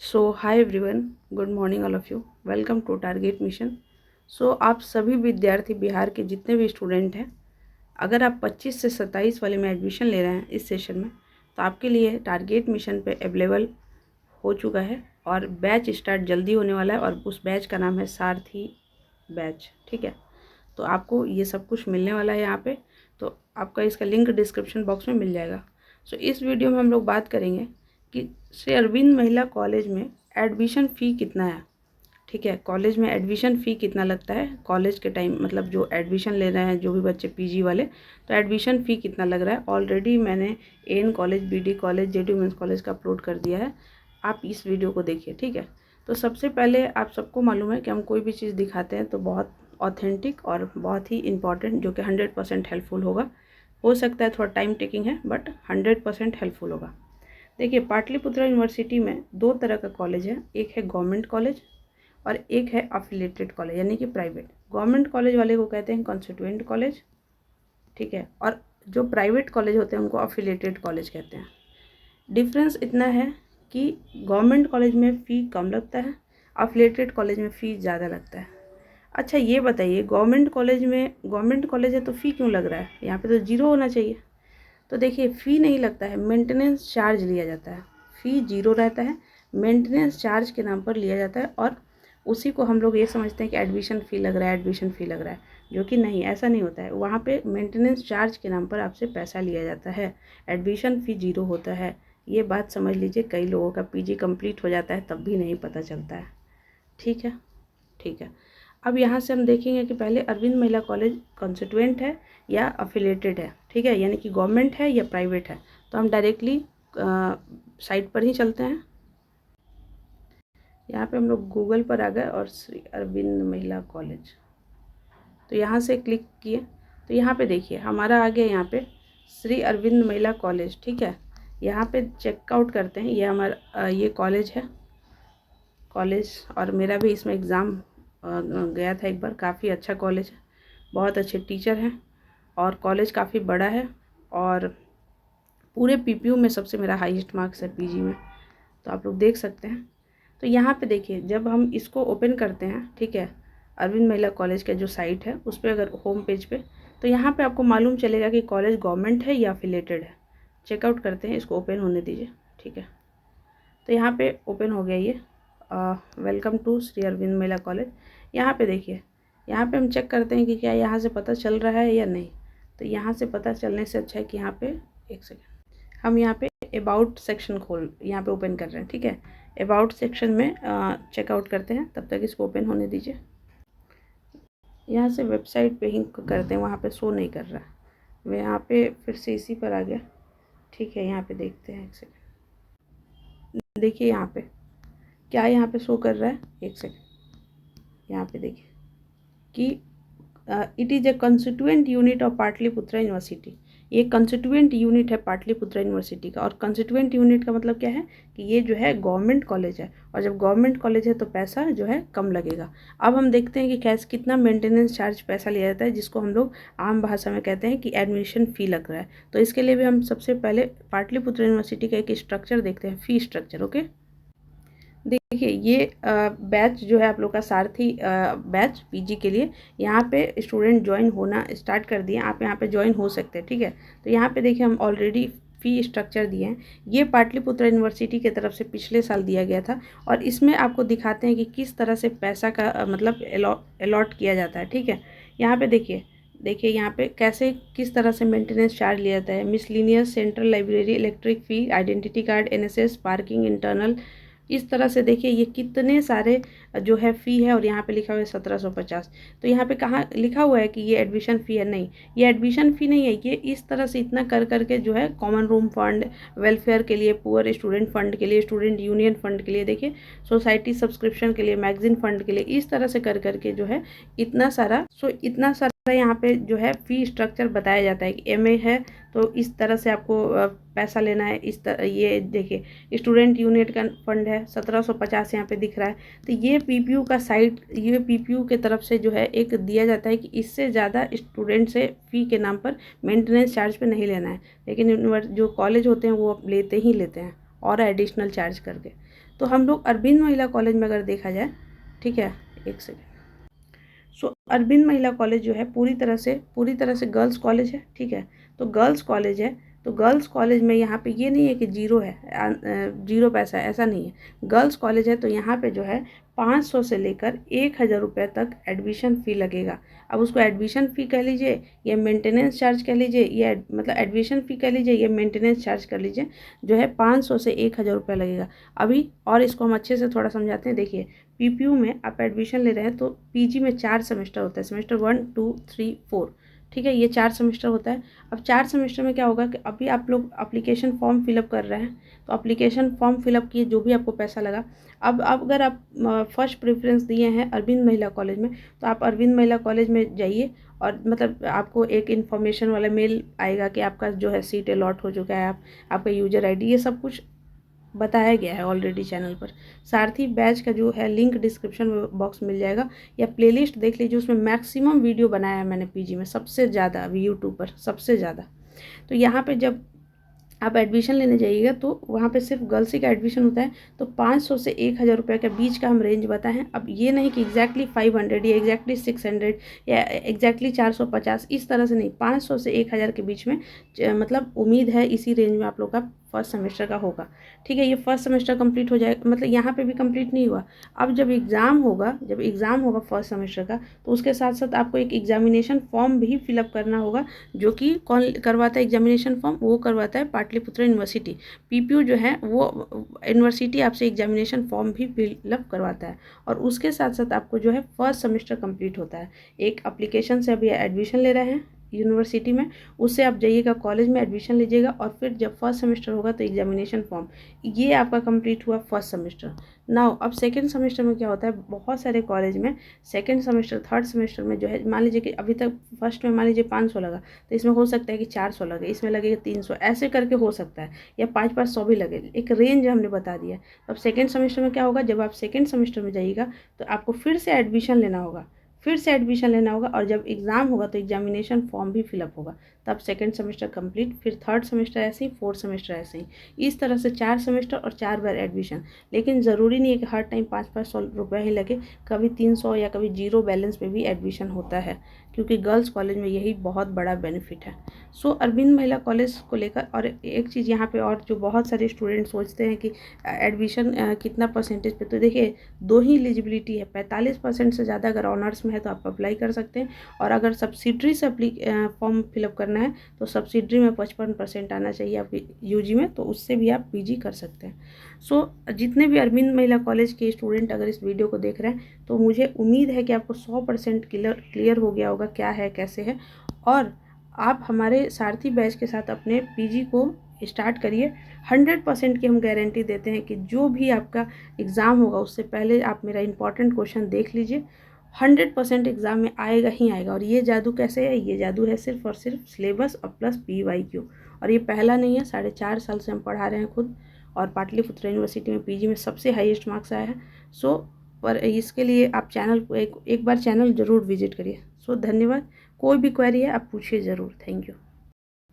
Hi everyone, good morning all of you. Welcome to target mission. आप सभी विद्यार्थी बिहार के जितने भी स्टूडेंट हैं, अगर आप 25 से 27 वाले में एडमिशन ले रहे हैं इस सेशन में, तो आपके लिए टारगेट मिशन पे अवेलेबल हो चुका है और बैच स्टार्ट जल्दी होने वाला है और उस बैच का नाम है सारथी बैच। ठीक है, तो आपको ये सब कुछ मिलने वाला है यहाँ पे, तो आपका इसका लिंक डिस्क्रिप्शन बॉक्स में मिल जाएगा। इस वीडियो में हम लोग बात करेंगे कि श्री अरविंद महिला कॉलेज में एडमिशन फ़ी कितना है। ठीक है, कॉलेज में एडमिशन फ़ी कितना लगता है कॉलेज के टाइम, मतलब जो एडमिशन ले रहे हैं जो भी बच्चे पीजी वाले, तो एडमिशन फ़ी कितना लग रहा है। ऑलरेडी मैंने N college, BD college, JD women's college का अपलोड कर दिया है, आप इस वीडियो को देखिए। ठीक है, तो सबसे पहले आप सबको मालूम है कि हम कोई भी चीज़ दिखाते हैं तो बहुत ऑथेंटिक और बहुत ही इंपॉर्टेंट, जो कि 100% हेल्पफुल होगा। हो सकता है थोड़ा टाइम टेकिंग है, बट 100% हेल्पफुल होगा। देखिए, पाटलिपुत्रा यूनिवर्सिटी में दो तरह का कॉलेज है, एक है गवर्नमेंट कॉलेज और एक है अफिलिएटेड कॉलेज, यानी कि प्राइवेट। गवर्नमेंट कॉलेज वाले को कहते हैं कॉन्स्टिट्यूएंट कॉलेज, ठीक है, और जो प्राइवेट कॉलेज होते हैं उनको अफिलिएटेड कॉलेज कहते हैं। डिफरेंस इतना है कि गवर्नमेंट कॉलेज में फ़ी कम लगता है, अफिलिएटेड कॉलेज में फ़ी ज़्यादा लगता है। अच्छा, ये बताइए, गवर्नमेंट कॉलेज है तो फ़ी क्यों लग रहा है? यहाँ पे तो जीरो होना चाहिए। तो देखिए, फ़ी नहीं लगता है, मेंटेनेंस चार्ज लिया जाता है। फ़ी जीरो रहता है, मेंटेनेंस चार्ज के नाम पर लिया जाता है, और उसी को हम लोग ये समझते हैं कि एडमिशन फ़ी लग रहा है, एडमिशन फ़ी लग रहा है, जो कि नहीं, ऐसा नहीं होता है। वहाँ पे मेंटेनेंस चार्ज के नाम पर आपसे पैसा लिया जाता है, एडमिशन फ़ी जीरो होता है। ये बात समझ लीजिए, कई लोगों का पीजी कंप्लीट हो जाता है तब भी नहीं पता चलता है। ठीक है, ठीक है। अब यहाँ से हम देखेंगे कि पहले अरविंद महिला कॉलेज कॉन्स्टिट्यूएंट है या अफिलिएटेड है। ठीक है, यानी कि गवर्नमेंट है या प्राइवेट है। तो हम डायरेक्टली साइट पर ही चलते हैं। यहाँ पे हम लोग गूगल पर आ गए और श्री अरविंद महिला कॉलेज, तो यहाँ से क्लिक किए तो यहाँ पे देखिए हमारा आ गया यहाँ पे श्री अरविंद महिला कॉलेज। ठीक है, यहाँ पे चेकआउट करते हैं, ये हमारा ये कॉलेज है, कॉलेज, और मेरा भी इसमें एग्ज़ाम गया था एक बार। काफ़ी अच्छा कॉलेज है, बहुत अच्छे टीचर हैं और कॉलेज काफ़ी बड़ा है, और पूरे पीपीयू में सबसे मेरा हाईएस्ट मार्क्स है पीजी में, तो आप लोग देख सकते हैं। तो यहाँ पे देखिए, जब हम इसको ओपन करते हैं, ठीक है, अरविंद महिला कॉलेज का जो साइट है उस पर अगर होम पेज पे, तो यहाँ पे आपको मालूम चलेगा कि कॉलेज गवर्नमेंट है या अफिलिएटेड है। चेकआउट करते हैं, इसको ओपन होने दीजिए। ठीक है, तो यहाँ पे ओपन हो गया ये, वेलकम टू श्री अरविंद महिला कॉलेज। यहाँ पे देखिए, यहाँ पे हम चेक करते हैं कि क्या यहाँ से पता चल रहा है या नहीं। तो यहाँ से पता चलने से अच्छा है कि यहाँ पे, एक सेकेंड, हम यहाँ पे अबाउट सेक्शन यहाँ पे ओपन कर रहे हैं। ठीक है, अबाउट सेक्शन में चेकआउट करते हैं, तब तक इसको ओपन होने दीजिए। यहाँ से वेबसाइट पे ही करते हैं, वहाँ पे शो नहीं कर रहा, मैं यहाँ पे फिर से इसी पर आ गया। ठीक है, यहाँ पे देखते हैं, एक सेकेंड, देखिए यहाँ पे क्या यहाँ पे शो कर रहा है, एक सेकेंड, यहाँ पे देखिए कि it is a constituent unit of Pataliputra university. ये कंस्टिट्यूएंट यूनिट है पाटलिपुत्रा यूनिवर्सिटी का, और कंस्टिट्यूएंट यूनिट का मतलब क्या है कि ये जो है गवर्नमेंट कॉलेज है, और जब गवर्नमेंट कॉलेज है तो पैसा जो है कम लगेगा। अब हम देखते हैं कि कैसे कितना मेंटेनेंस चार्ज पैसा लिया जाता है, जिसको हम लोग आम भाषा में कहते हैं कि एडमिशन फ़ी लग रहा है। तो इसके लिए भी हम सबसे पहले पाटलिपुत्रा यूनिवर्सिटी का एक स्ट्रक्चर देखते हैं, फ़ी स्ट्रक्चर। ओके, देखिए ये बैच जो है आप लोग का सारथी बैच पीजी के लिए, यहाँ पे स्टूडेंट ज्वाइन होना स्टार्ट कर दिए, आप यहाँ पे ज्वाइन हो सकते हैं। ठीक है, तो यहाँ पे देखिए हम ऑलरेडी फ़ी स्ट्रक्चर दिए हैं। ये पाटलिपुत्रा यूनिवर्सिटी की तरफ से पिछले साल दिया गया था, और इसमें आपको दिखाते हैं कि किस तरह से पैसा का मतलब अलॉट किया जाता है। ठीक है, यहाँ पे देखिए यहाँ पे कैसे किस तरह से मेंटेनेंस चार्ज लिया जाता है। Miscellaneous, central library, electric fee, identity card, NSS, parking, internal, इस तरह से देखिए ये कितने सारे जो है फ़ी है, और यहाँ पे लिखा हुआ है 1750। तो यहाँ पे कहाँ लिखा हुआ है कि ये एडमिशन फ़ी है? नहीं, ये एडमिशन फ़ी नहीं है, ये इस तरह से इतना कर करके जो है कॉमन रूम फंड, वेलफेयर के लिए, पुअर स्टूडेंट फंड के लिए, स्टूडेंट यूनियन फंड के लिए, देखिए सोसाइटी सब्सक्रिप्शन के लिए, मैगजीन फंड के लिए, इस तरह से कर करके जो है इतना सारा यहाँ पे जो है फ़ी स्ट्रक्चर बताया जाता है कि एमए है तो इस तरह से आपको पैसा लेना है। इस तरह ये देखिए स्टूडेंट यूनिट का फंड है 1750 यहाँ पे दिख रहा है। तो ये पीपीयू का साइट, ये पीपीयू के तरफ से जो है एक दिया जाता है कि इससे ज़्यादा स्टूडेंट से फ़ी के नाम पर मेंटेनेंस चार्ज पे नहीं लेना है, लेकिन जो कॉलेज होते हैं वो लेते हैं और एडिशनल चार्ज करके। तो हम लोग अरविंद महिला कॉलेज में अगर देखा जाए, ठीक है, एक सेकेंड। सो अरविंद महिला कॉलेज जो है पूरी तरह से गर्ल्स कॉलेज है, ठीक है। तो गर्ल्स कॉलेज है, तो गर्ल्स कॉलेज में यहाँ पे ये नहीं है कि जीरो है, जीरो पैसा है, ऐसा नहीं है। गर्ल्स कॉलेज है तो यहाँ पे जो है 500 से लेकर 1000 रुपये तक एडमिशन फ़ी लगेगा। अब उसको एडमिशन फ़ी कह लीजिए या मेंटेनेंस चार्ज कह लीजिए, या मतलब एडमिशन फ़ी कह लीजिए या मेंटेनेंस चार्ज कर लीजिए, जो है 500 से 1000 रुपये लगेगा। अभी और इसको हम अच्छे से थोड़ा समझाते हैं। देखिए, पीपीयू में आप एडमिशन ले रहे हैं तो पीजी में 4 सेमेस्टर होता है, सेमेस्टर 1, 2, 3, 4, ठीक है, ये 4 सेमेस्टर होता है। अब 4 सेमेस्टर में क्या होगा कि अभी आप लोग एप्लीकेशन फॉर्म फिलअप कर रहे हैं, तो एप्लीकेशन फॉर्म फिलअप किए, जो भी आपको पैसा लगा। अब अगर आप फर्स्ट प्रेफरेंस दिए हैं अरविंद महिला कॉलेज में, तो आप अरविंद महिला कॉलेज में जाइए और मतलब आपको एक इन्फॉर्मेशन वाला मेल आएगा कि आपका जो है सीट अलॉट हो चुका है, आपका यूजर आईडी, ये सब कुछ बताया गया है ऑलरेडी चैनल पर। सारथी बैच का जो है लिंक डिस्क्रिप्शन बॉक्स मिल जाएगा, या प्लेलिस्ट देख लीजिए, उसमें मैक्सिमम वीडियो बनाया है मैंने पीजी में, सबसे ज़्यादा अभी यूट्यूब पर सबसे ज़्यादा। तो यहाँ पे जब आप एडमिशन लेने जाइएगा तो वहाँ पे सिर्फ गर्ल्स ही का एडमिशन होता है, तो 500 से 1000 रुपये के बीच का हम रेंज बताए हैं। अब ये नहीं कि एग्जैक्टली 500 या एग्जैक्टली 600 या एग्जैक्टली 450, इस तरह से नहीं, 500 से 1000 के बीच में मतलब उम्मीद है इसी रेंज में आप लोग का फर्स्ट सेमेस्टर का होगा, ठीक है। ये फर्स्ट सेमेस्टर कंप्लीट हो जाएगा, मतलब यहाँ पे भी कंप्लीट नहीं हुआ। अब जब एग्ज़ाम होगा फर्स्ट सेमेस्टर का, तो उसके साथ साथ आपको एक एग्जामिनेशन फॉर्म भी फिलअप करना होगा, जो कि कौन करवाता है एग्जामिनेशन फॉर्म, वो करवाता है पाटलिपुत्र यूनिवर्सिटी। पीपीयू जो है वो यूनिवर्सिटी आपसे एग्जामिनेशन फॉर्म भी फिलअप करवाता है, और उसके साथ साथ आपको जो है फर्स्ट सेमेस्टर कंप्लीट होता है। एक एप्लीकेशन से अभी एडमिशन ले रहे हैं यूनिवर्सिटी में, उससे आप जाइएगा कॉलेज में एडमिशन लीजिएगा, और फिर जब फर्स्ट सेमेस्टर होगा तो एग्जामिनेशन फॉर्म, ये आपका कंप्लीट हुआ फर्स्ट सेमेस्टर। नाउ अब सेकंड सेमेस्टर में क्या होता है, बहुत सारे कॉलेज में सेकंड सेमेस्टर थर्ड सेमेस्टर में जो है, मान लीजिए कि अभी तक फर्स्ट में मान लीजिए 500 लगा, तो इसमें हो सकता है कि 400 लगे, इसमें लगेगा 300, ऐसे करके हो सकता है, या 500 भी लगे, एक रेंज हमने बता दिया। अब सेकेंड सेमेस्टर में क्या होगा, जब आप सेकेंड सेमेस्टर में जाइएगा तो आपको फिर से एडमिशन लेना होगा, और जब एग्ज़ाम होगा तो एग्जामिनेशन फॉर्म भी फिलअप होगा, तब सेकंड सेमेस्टर कंप्लीट, फिर थर्ड सेमेस्टर ऐसे ही, फोर्थ सेमेस्टर ऐसे ही, इस तरह से 4 सेमेस्टर और 4 बार एडमिशन। लेकिन ज़रूरी नहीं है कि हर टाइम 500 रुपये ही लगे, कभी 300 या कभी जीरो बैलेंस में भी एडमिशन होता है, क्योंकि गर्ल्स कॉलेज में यही बहुत बड़ा बेनिफिट है। सो अरविंद महिला कॉलेज को लेकर, और एक चीज़ यहाँ पे और जो बहुत सारे स्टूडेंट सोचते हैं कि एडमिशन कितना परसेंटेज पे, तो देखिए 2 ही एलिजिबिलिटी है, 45% से ज़्यादा अगर ऑनर्स में है तो आप अप्लाई कर सकते हैं, और अगर सब्सिडरी से फॉर्म फिलअप करना है तो सब्सिडरी में 55% आना चाहिए आपकी यूजी में, तो उससे भी आप पीजी कर सकते हैं। सो जितने भी अरविंद महिला कॉलेज के स्टूडेंट अगर इस वीडियो को देख रहे हैं, तो मुझे उम्मीद है कि आपको 100% क्लियर हो गया होगा क्या है कैसे है, और आप हमारे सारथी बैच के साथ अपने पीजी को स्टार्ट करिए। 100% की हम गारंटी देते हैं कि जो भी आपका एग्ज़ाम होगा उससे पहले आप मेरा इंपॉर्टेंट क्वेश्चन देख लीजिए, 100% एग्ज़ाम में आएगा ही आएगा। और ये जादू कैसे है, ये जादू है सिर्फ और सिर्फ सिलेबस और प्लस PYQ, और ये पहला नहीं है, 4.5 साल से हम पढ़ा रहे हैं खुद, और पाटलिपुत्र यूनिवर्सिटी में पीजी में सबसे हाईएस्ट मार्क्स आया है। सो पर इसके लिए आप चैनल को एक बार चैनल ज़रूर विजिट करिए। सो धन्यवाद। कोई भी क्वेरी है आप पूछिए ज़रूर। Thank you.